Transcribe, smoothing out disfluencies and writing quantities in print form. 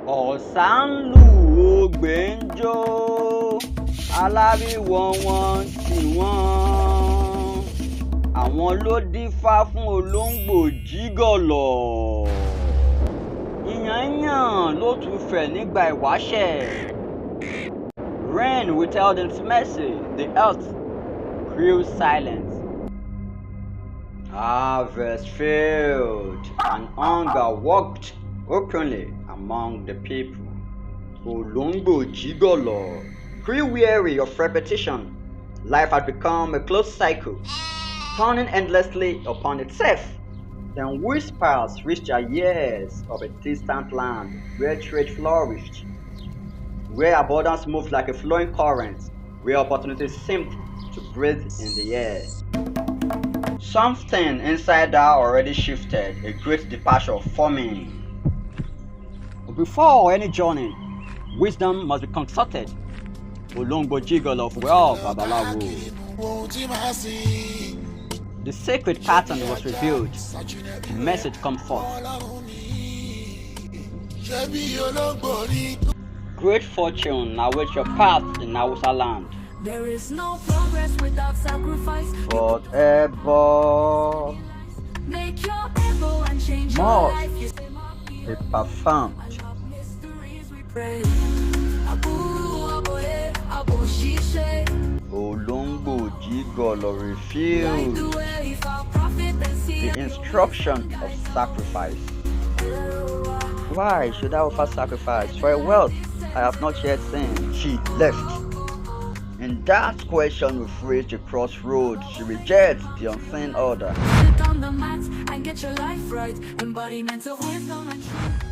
Ọ̀sà ń lù ogbè ń jó, aláríwọ̀ wọn tì wọ́n. Àwọn ló dífá fún Olóngbò Jígọ. Ìyànyàn ló tún fẹ̀ nígbà ìwáṣẹ̀. Rain withheld its mercy, the earth grew silent. Harvest failed, and hunger walked openly among the people. Olóngbò Jígọ grew weary of repetition. Life had become a closed cycle, turning endlessly upon itself. Then whispers reached our ears of a distant land where trade flourished, where abundance moved like a flowing current, where opportunities seemed to breathe in the air. Something inside her already shifted, a great departure forming. Before any journey, wisdom must be consulted. Olóngbò Jígọ of well, Babalawo. The sacred pattern was revealed. The message come forth. Great fortune awaits your path in Hausa land. There is no progress without sacrifice. Forever. Make your able and change More. your life. Be profound. Olóngbò Jígọ refused the instruction of sacrifice. Why should I offer sacrifice for a wealth I have not yet seen? She left. In that question we've reached a crossroads. She rejects the unseen order. Sit on the mat and get your life right. Embodiment of wisdom and truth.